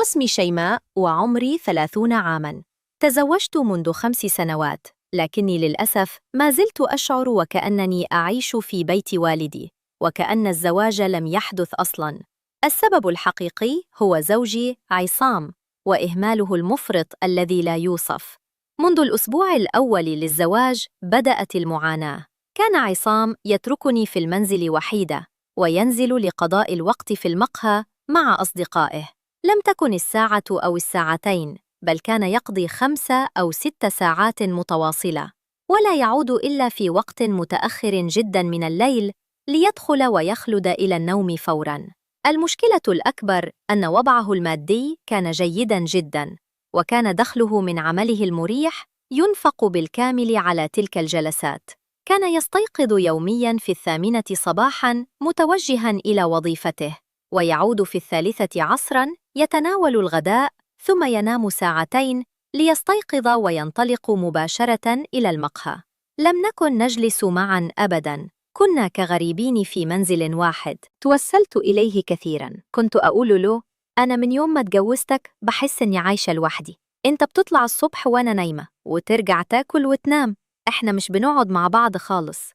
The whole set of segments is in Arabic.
اسمي شيماء وعمري 30 عاماً. تزوجت منذ 5 سنوات، لكني للأسف ما زلت أشعر وكأنني أعيش في بيت والدي، وكأن الزواج لم يحدث أصلاً. السبب الحقيقي هو زوجي عصام، وإهماله المفرط الذي لا يوصف. منذ الأسبوع الأول للزواج بدأت المعاناة. كان عصام يتركني في المنزل وحيدة، وينزل لقضاء الوقت في المقهى مع أصدقائه. لم تكن الساعة أو الساعتين، بل كان يقضي 5 أو 6 ساعات متواصلة، ولا يعود إلا في وقت متأخر جدا من الليل ليدخل ويخلد إلى النوم فوراً. المشكلة الأكبر أن وضعه المادي كان جيداً جداً، وكان دخله من عمله المريح ينفق بالكامل على تلك الجلسات. كان يستيقظ يومياً في 8 صباحاً متوجهاً إلى وظيفته، ويعود في 3 عصراً يتناول الغداء، ثم ينام ساعتين ليستيقظ وينطلق مباشرة إلى المقهى. لم نكن نجلس معاً أبداً، كنا كغريبين في منزل واحد. توسلت إليه كثيراً، كنت أقول له: أنا من يوم ما اتجوزتك بحس إني عايشة لوحدي. أنت بتطلع الصبح وأنا نايمة، وترجع تاكل وتنام، إحنا مش بنقعد مع بعض خالص.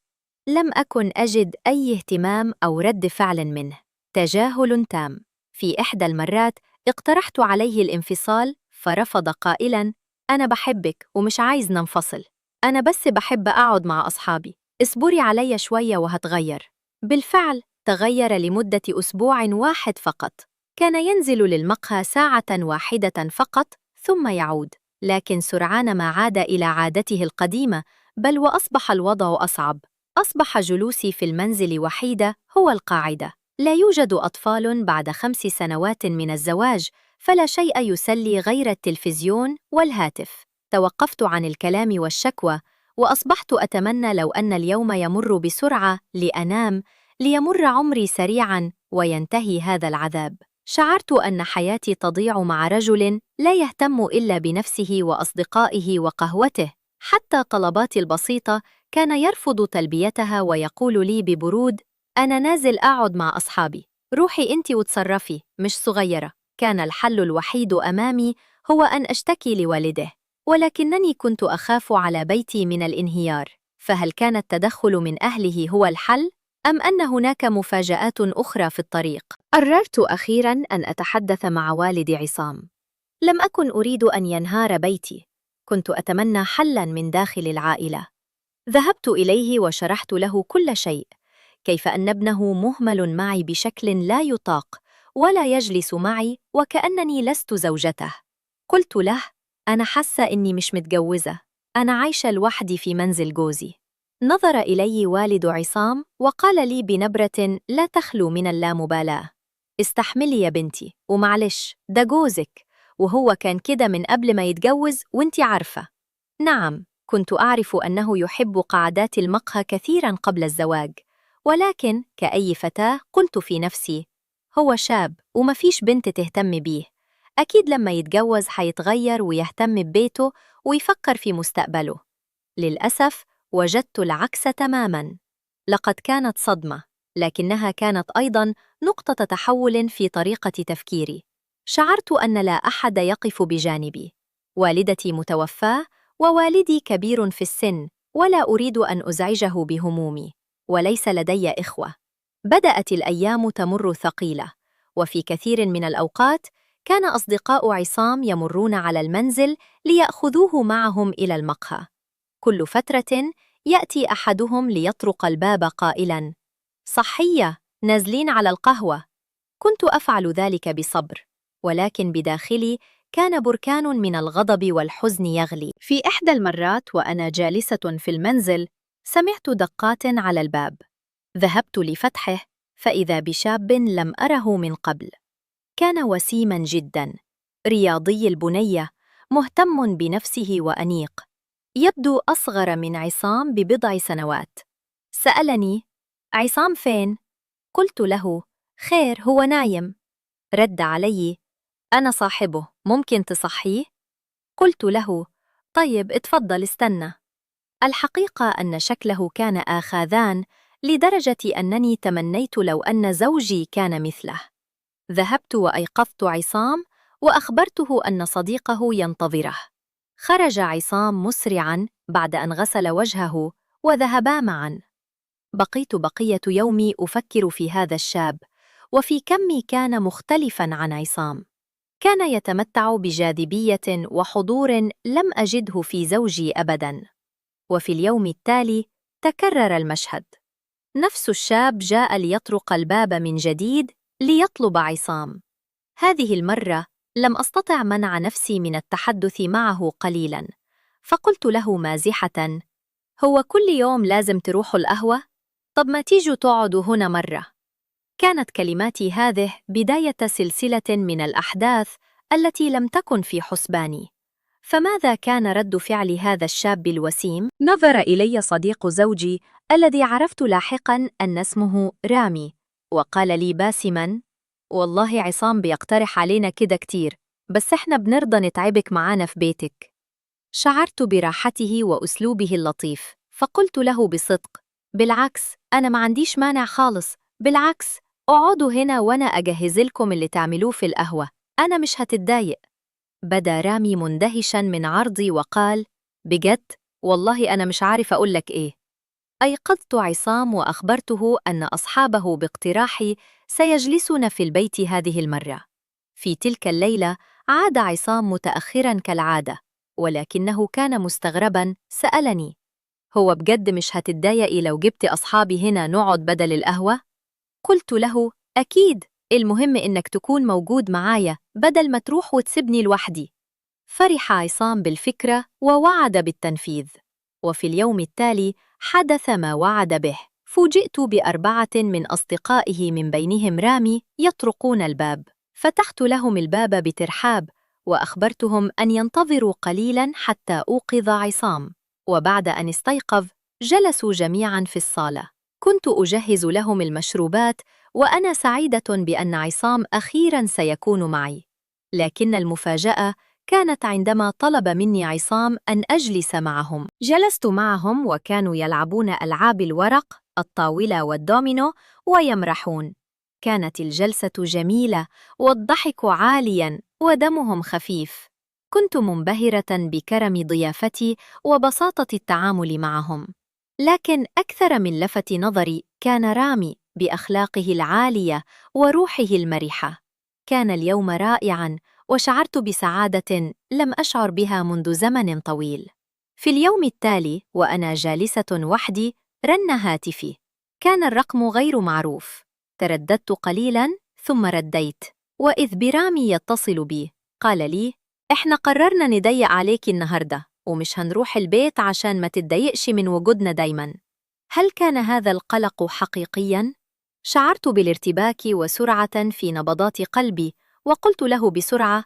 لم أكن أجد أي اهتمام أو رد فعل منه، تجاهل تام. في إحدى المرات اقترحت عليه الانفصال، فرفض قائلاً: أنا بحبك ومش عايز ننفصل، أنا بس بحب أقعد مع أصحابي، اصبري علي شوية وهتغير. بالفعل تغير لمدة أسبوع واحد فقط. كان ينزل للمقهى ساعة واحدة فقط ثم يعود، لكن سرعان ما عاد إلى عادته القديمة، بل وأصبح الوضع أصعب. أصبح جلوسي في المنزل وحيدة هو القاعدة. لا يوجد أطفال بعد 5 سنوات من الزواج، فلا شيء يسلي غير التلفزيون والهاتف. توقفت عن الكلام والشكوى، وأصبحت أتمنى لو أن اليوم يمر بسرعة لأنام، ليمر عمري سريعاً وينتهي هذا العذاب. شعرت أن حياتي تضيع مع رجل لا يهتم إلا بنفسه وأصدقائه وقهوته. حتى طلباتي البسيطة كان يرفض تلبيتها ويقول لي ببرود: أنا نازل أقعد مع أصحابي، روحي أنتي وتصرفي، مش صغيرة. كان الحل الوحيد أمامي هو أن أشتكي لوالده، ولكنني كنت أخاف على بيتي من الانهيار. فهل كان التدخل من أهله هو الحل؟ أم أن هناك مفاجآت أخرى في الطريق؟ قررت أخيراً أن أتحدث مع والد عصام. لم أكن أريد أن ينهار بيتي، كنت أتمنى حلاً من داخل العائلة. ذهبت إليه وشرحت له كل شيء، كيف أن ابنه مهمل معي بشكل لا يطاق، ولا يجلس معي وكأنني لست زوجته. قلت له: أنا حاسة إني مش متجوزة، أنا عايشة لوحدي في منزل جوزي. نظر إلي والد عصام وقال لي بنبرة لا تخلو من اللامبالاة: استحملي يا بنتي، ومعلش ده جوزك، وهو كان كده من قبل ما يتجوز وانتي عارفة. نعم، كنت أعرف أنه يحب قعدات المقهى كثيراً قبل الزواج، ولكن كأي فتاة قلت في نفسي: هو شاب ومفيش بنت تهتم بيه، أكيد لما يتجوز حيتغير ويهتم ببيته ويفكر في مستقبله. للأسف وجدت العكس تماماً. لقد كانت صدمة، لكنها كانت أيضاً نقطة تحول في طريقة تفكيري. شعرت أن لا أحد يقف بجانبي. والدتي متوفاة، ووالدي كبير في السن، ولا أريد أن أزعجه بهمومي، وليس لدي إخوة. بدأت الأيام تمر ثقيلة، وفي كثير من الأوقات كان أصدقاء عصام يمرون على المنزل ليأخذوه معهم إلى المقهى. كل فترة يأتي أحدهم ليطرق الباب قائلاً: صحية، نازلين على القهوة. كنت أفعل ذلك بصبر، ولكن بداخلي كان بركان من الغضب والحزن يغلي. في إحدى المرات وأنا جالسة في المنزل، سمعت دقات على الباب. ذهبت لفتحه، فإذا بشاب لم أره من قبل. كان وسيماً جداً، رياضي البنية، مهتم بنفسه وأنيق، يبدو أصغر من عصام ببضع سنوات. سألني: عصام فين؟ قلت له: خير، هو نايم. رد علي: أنا صاحبه، ممكن تصحيه؟ قلت له: طيب اتفضل استنى. الحقيقة أن شكله كان آخاذان، لدرجة أنني تمنيت لو أن زوجي كان مثله. ذهبت وأيقظت عصام، وأخبرته أن صديقه ينتظره. خرج عصام مسرعاً بعد أن غسل وجهه وذهبا معاً. بقيت بقية يومي أفكر في هذا الشاب، وفي كمي كان مختلفاً عن عصام. كان يتمتع بجاذبية وحضور لم أجده في زوجي أبداً. وفي اليوم التالي تكرر المشهد. نفس الشاب جاء ليطرق الباب من جديد ليطلب عصام. هذه المرة لم أستطع منع نفسي من التحدث معه قليلاً، فقلت له مازحة: هو كل يوم لازم تروحوا القهوة؟ طب ما تيجوا تقعدوا هنا مرة؟ كانت كلماتي هذه بداية سلسلة من الأحداث التي لم تكن في حسباني. فماذا كان رد فعل هذا الشاب الوسيم؟ نظر إلي صديق زوجي الذي عرفت لاحقاً أن اسمه رامي، وقال لي باسماً: والله عصام بيقترح علينا كده كتير، بس إحنا بنرضى نتعبك معانا في بيتك. شعرت براحته وأسلوبه اللطيف، فقلت له بصدق: بالعكس، أنا ما عنديش مانع خالص، بالعكس، اقعدوا هنا وأنا أجهز لكم اللي تعملوه في القهوة، أنا مش هتتضايق. بدا رامي مندهشاً من عرضي وقال: بجد؟ والله أنا مش عارف أقول لك إيه. أيقظت عصام وأخبرته أن أصحابه باقتراحي سيجلسون في البيت هذه المرة. في تلك الليلة عاد عصام متأخراً كالعادة، ولكنه كان مستغرباً. سألني: هو بجد مش هتتضايقي لو جبت أصحابي هنا نقعد بدل القهوة؟ قلت له: أكيد، المهم إنك تكون موجود معايا بدل ما تروح وتسيبني لوحدي. فرح عصام بالفكرة ووعد بالتنفيذ. وفي اليوم التالي حدث ما وعد به. فوجئت بأربعة من أصدقائه من بينهم رامي يطرقون الباب. فتحت لهم الباب بترحاب وأخبرتهم أن ينتظروا قليلاً حتى أوقظ عصام. وبعد أن استيقظ جلسوا جميعاً في الصالة. كنت أجهز لهم المشروبات وأنا سعيدة بأن عصام أخيراً سيكون معي. لكن المفاجأة كانت عندما طلب مني عصام أن أجلس معهم. جلست معهم وكانوا يلعبون ألعاب الورق، الطاولة والدومينو، ويمرحون. كانت الجلسة جميلة والضحك عالياً ودمهم خفيف. كنت منبهرة بكرم ضيافتي وبساطة التعامل معهم. لكن أكثر من لفت نظري كان رامي بأخلاقه العالية وروحه المرحة. كان اليوم رائعاً وشعرت بسعادة لم أشعر بها منذ زمن طويل. في اليوم التالي وأنا جالسة وحدي رن هاتفي. كان الرقم غير معروف. ترددت قليلاً ثم رديت، وإذ برامي يتصل بي. قال لي: إحنا قررنا نضيق عليك النهاردة ومش هنروح البيت عشان ما تتضايقش من وجودنا دايماً. هل كان هذا القلق حقيقياً؟ شعرت بالارتباك وسرعة في نبضات قلبي، وقلت له بسرعة: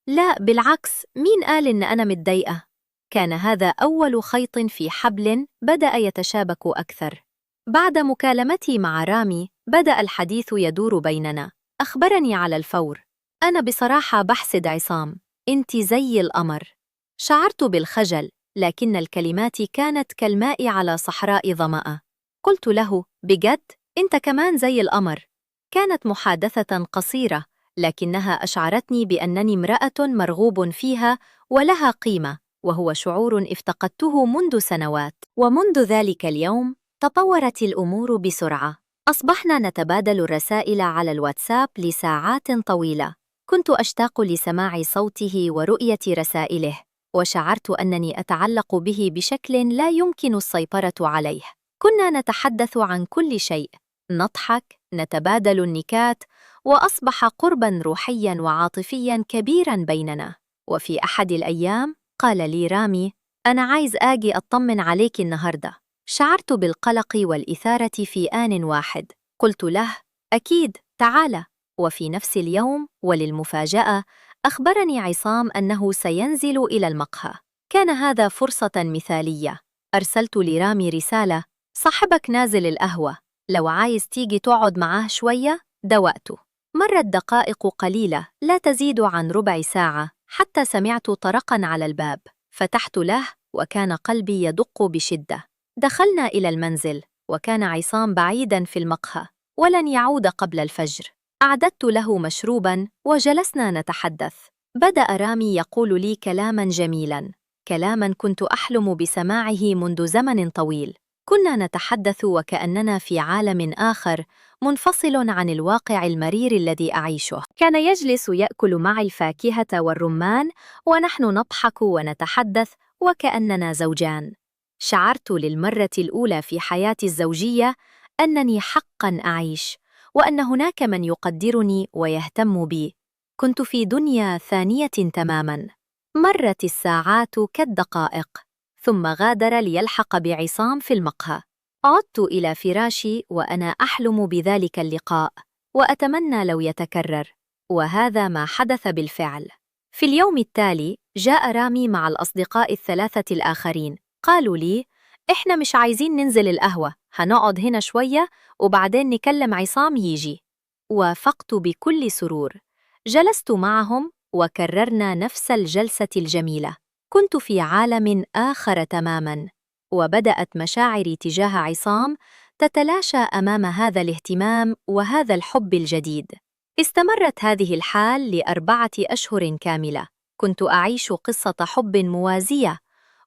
لا بالعكس، مين قال إن أنا متضايقة؟ كان هذا أول خيط في حبل بدأ يتشابك أكثر. بعد مكالمتي مع رامي بدأ الحديث يدور بيننا. أخبرني على الفور: أنا بصراحة بحسد عصام، أنت زي القمر. شعرت بالخجل، لكن الكلمات كانت كالماء على صحراء ظمأ. قلت له: بجد؟ أنت كمان زي القمر. كانت محادثة قصيرة، لكنها أشعرتني بأنني امرأة مرغوب فيها ولها قيمة، وهو شعور افتقدته منذ سنوات. ومنذ ذلك اليوم تطورت الأمور بسرعة. أصبحنا نتبادل الرسائل على الواتساب لساعات طويلة. كنت أشتاق لسماع صوته ورؤية رسائله، وشعرت أنني أتعلق به بشكل لا يمكن السيطرة عليه. كنا نتحدث عن كل شيء، نضحك، نتبادل النكات، وأصبح قرباً روحياً وعاطفياً كبيراً بيننا. وفي أحد الأيام قال لي رامي: أنا عايز آجي أطمن عليك النهاردة. شعرت بالقلق والإثارة في آن واحد. قلت له: أكيد، تعال. وفي نفس اليوم وللمفاجأة أخبرني عصام أنه سينزل إلى المقهى. كان هذا فرصة مثالية. أرسلت لرامي رسالة: صاحبك نازل القهوة، لو عايز تيجي تقعد معاه شوية ده وقته. مرت دقائق قليلة لا تزيد عن ربع ساعة حتى سمعت طرقاً على الباب. فتحت له وكان قلبي يدق بشدة. دخلنا إلى المنزل وكان عصام بعيداً في المقهى ولن يعود قبل الفجر. أعددت له مشروباً وجلسنا نتحدث. بدأ رامي يقول لي كلاما جميلا، كلاما كنت أحلم بسماعه منذ زمن طويل. كنا نتحدث وكأننا في عالم آخر منفصل عن الواقع المرير الذي أعيشه. كان يجلس يأكل معي الفاكهة والرمان ونحن نضحك ونتحدث وكأننا زوجان. شعرت للمرة الأولى في حياتي الزوجية أنني حقاً أعيش، وأن هناك من يقدرني ويهتم بي. كنت في دنيا ثانية تماماً. مرت الساعات كالدقائق، ثم غادر ليلحق بعصام في المقهى. عدت إلى فراشي وأنا أحلم بذلك اللقاء، وأتمنى لو يتكرر، وهذا ما حدث بالفعل. في اليوم التالي جاء رامي مع الأصدقاء الثلاثة الآخرين. قالوا لي: إحنا مش عايزين ننزل القهوة، هنقعد هنا شوية وبعدين نكلم عصام يجي. وافقت بكل سرور. جلست معهم وكررنا نفس الجلسة الجميلة. كنت في عالم آخر تماماً، وبدأت مشاعري تجاه عصام تتلاشى أمام هذا الاهتمام وهذا الحب الجديد. استمرت هذه الحال ل4 أشهر كاملة. كنت أعيش قصة حب موازية،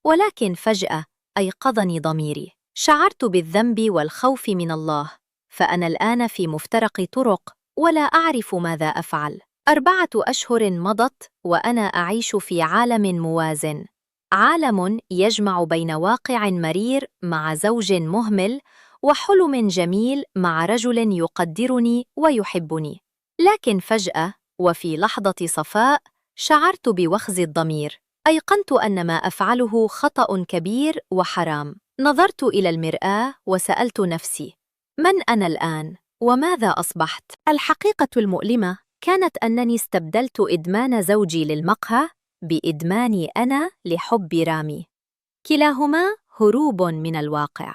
ولكن فجأة أيقظني ضميري. شعرت بالذنب والخوف من الله، فأنا الآن في مفترق طرق ولا أعرف ماذا أفعل. 4 أشهر مضت وأنا أعيش في عالم موازن، عالم يجمع بين واقع مرير مع زوج مهمل وحلم جميل مع رجل يقدرني ويحبني. لكن فجأة وفي لحظة صفاء شعرت بوخز الضمير. أيقنت أن ما أفعله خطأ كبير وحرام. نظرت إلى المرآة وسألت نفسي: من أنا الآن؟ وماذا أصبحت؟ الحقيقة المؤلمة كانت أنني استبدلت إدمان زوجي للمقهى بإدماني أنا لحب رامي. كلاهما هروب من الواقع.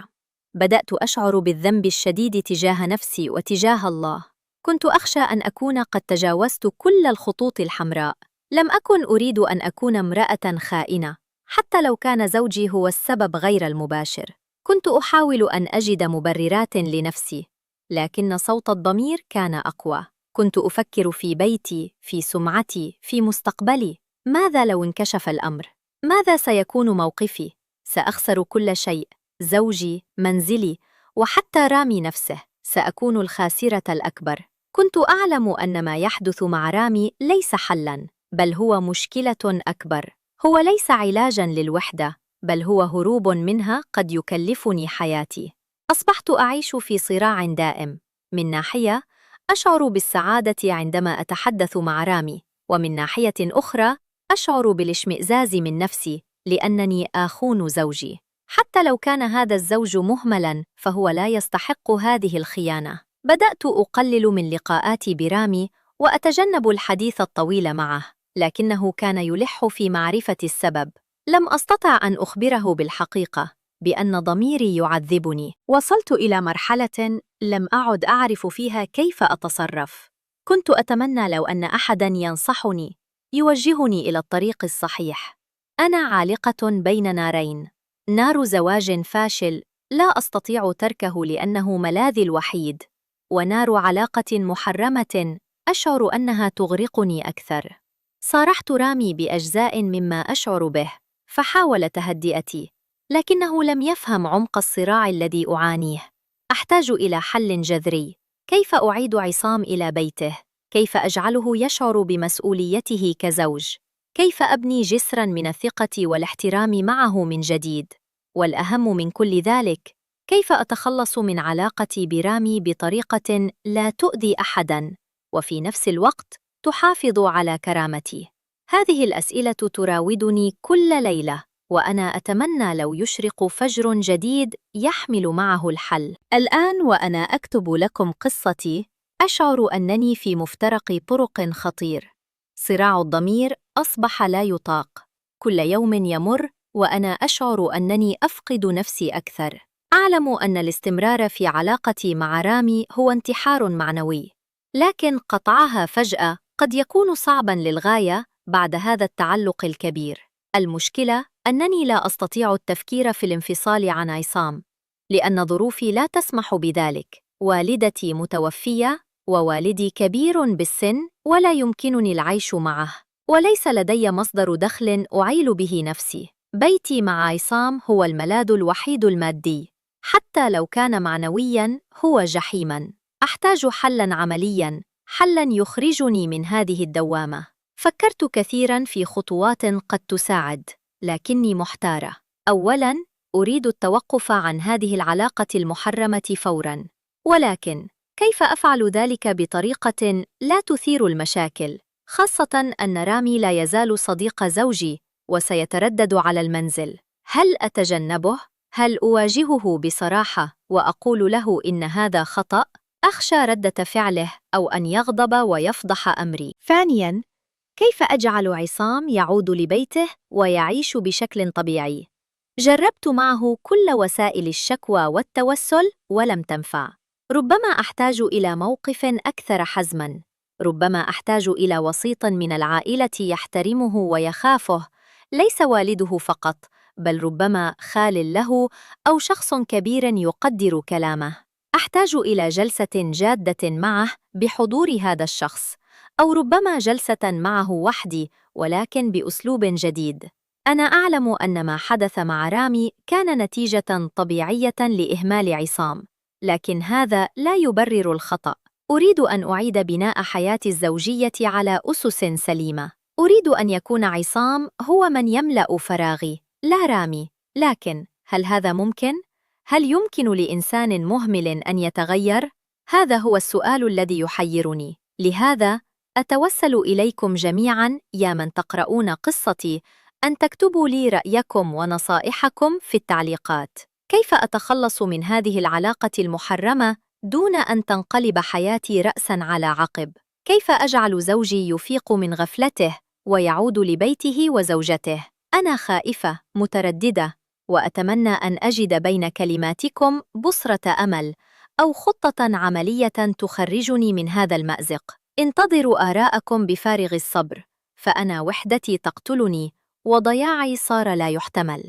بدأت أشعر بالذنب الشديد تجاه نفسي وتجاه الله. كنت أخشى أن أكون قد تجاوزت كل الخطوط الحمراء. لم أكن أريد أن أكون امرأة خائنة، حتى لو كان زوجي هو السبب غير المباشر. كنت أحاول أن أجد مبررات لنفسي، لكن صوت الضمير كان أقوى. كنت أفكر في بيتي، في سمعتي، في مستقبلي. ماذا لو انكشف الأمر؟ ماذا سيكون موقفي؟ سأخسر كل شيء، زوجي، منزلي، وحتى رامي نفسه. سأكون الخاسرة الأكبر. كنت أعلم أن ما يحدث مع رامي ليس حلاً، بل هو مشكلة أكبر. هو ليس علاجاً للوحدة، بل هو هروب منها قد يكلفني حياتي. أصبحت أعيش في صراع دائم. من ناحية أشعر بالسعادة عندما أتحدث مع رامي، ومن ناحية أخرى أشعر بالاشمئزاز من نفسي لأنني آخون زوجي. حتى لو كان هذا الزوج مهملاً فهو لا يستحق هذه الخيانة. بدأت أقلل من لقاءاتي برامي وأتجنب الحديث الطويل معه، لكنه كان يلح في معرفة السبب. لم أستطع أن أخبره بالحقيقة بأن ضميري يعذبني. وصلت إلى مرحلة لم أعد أعرف فيها كيف أتصرف. كنت أتمنى لو أن أحداً ينصحني، يوجهني إلى الطريق الصحيح. أنا عالقة بين نارين: نار زواج فاشل لا أستطيع تركه لأنه ملاذي الوحيد، ونار علاقة محرمة أشعر أنها تغرقني أكثر. صارحت رامي بأجزاء مما أشعر به، فحاول تهدئتي، لكنه لم يفهم عمق الصراع الذي أعانيه. أحتاج إلى حل جذري. كيف أعيد عصام إلى بيته؟ كيف أجعله يشعر بمسؤوليته كزوج؟ كيف أبني جسراً من الثقة والاحترام معه من جديد؟ والأهم من كل ذلك، كيف أتخلص من علاقتي برامي بطريقة لا تؤذي أحداً، وفي نفس الوقت تحافظ على كرامتي؟ هذه الأسئلة تراودني كل ليلة، وأنا أتمنى لو يشرق فجر جديد يحمل معه الحل. الآن وأنا أكتب لكم قصتي، أشعر أنني في مفترق طرق خطير. صراع الضمير أصبح لا يطاق. كل يوم يمر وأنا أشعر أنني أفقد نفسي أكثر. أعلم أن الاستمرار في علاقتي مع رامي هو انتحار معنوي، لكن قطعها فجأة قد يكون صعباً للغاية بعد هذا التعلق الكبير. المشكلة أنني لا أستطيع التفكير في الانفصال عن عصام، لأن ظروفي لا تسمح بذلك. والدتي متوفية، ووالدي كبير بالسن ولا يمكنني العيش معه. وليس لدي مصدر دخل أعيل به نفسي. بيتي مع عصام هو الملاذ الوحيد المادي، حتى لو كان معنوياً هو جحيماً. أحتاج حلاً عملياً، حلاً يخرجني من هذه الدوامة. فكرت كثيراً في خطوات قد تساعد، لكني محتارة. أولاً، أريد التوقف عن هذه العلاقة المحرمة فوراً، ولكن كيف أفعل ذلك بطريقة لا تثير المشاكل؟ خاصة أن رامي لا يزال صديق زوجي وسيتردد على المنزل. هل أتجنبه؟ هل أواجهه بصراحة وأقول له إن هذا خطأ؟ أخشى ردة فعله أو أن يغضب ويفضح أمري. ثانياً، كيف أجعل عصام يعود لبيته ويعيش بشكل طبيعي؟ جربت معه كل وسائل الشكوى والتوسل ولم تنفع. ربما أحتاج إلى موقف أكثر حزماً. ربما أحتاج إلى وسيط من العائلة يحترمه ويخافه، ليس والده فقط، بل ربما خال له أو شخص كبير يقدر كلامه. أحتاج إلى جلسة جادة معه بحضور هذا الشخص، أو ربما جلسة معه وحدي ولكن بأسلوب جديد. أنا أعلم أن ما حدث مع رامي كان نتيجة طبيعية لإهمال عصام، لكن هذا لا يبرر الخطأ. أريد أن أعيد بناء حياتي الزوجية على أسس سليمة. أريد أن يكون عصام هو من يملأ فراغي، لا رامي. لكن هل هذا ممكن؟ هل يمكن لإنسان مهمل أن يتغير؟ هذا هو السؤال الذي يحيرني. لهذا أتوسل إليكم جميعاً يا من تقرؤون قصتي أن تكتبوا لي رأيكم ونصائحكم في التعليقات. كيف أتخلص من هذه العلاقة المحرمة دون أن تنقلب حياتي رأساً على عقب؟ كيف أجعل زوجي يفيق من غفلته ويعود لبيته وزوجته؟ أنا خائفة، مترددة، وأتمنى أن أجد بين كلماتكم بصرة أمل أو خطة عملية تخرجني من هذا المأزق. انتظروا آراءكم بفارغ الصبر، فأنا وحدتي تقتلني وضياعي صار لا يحتمل.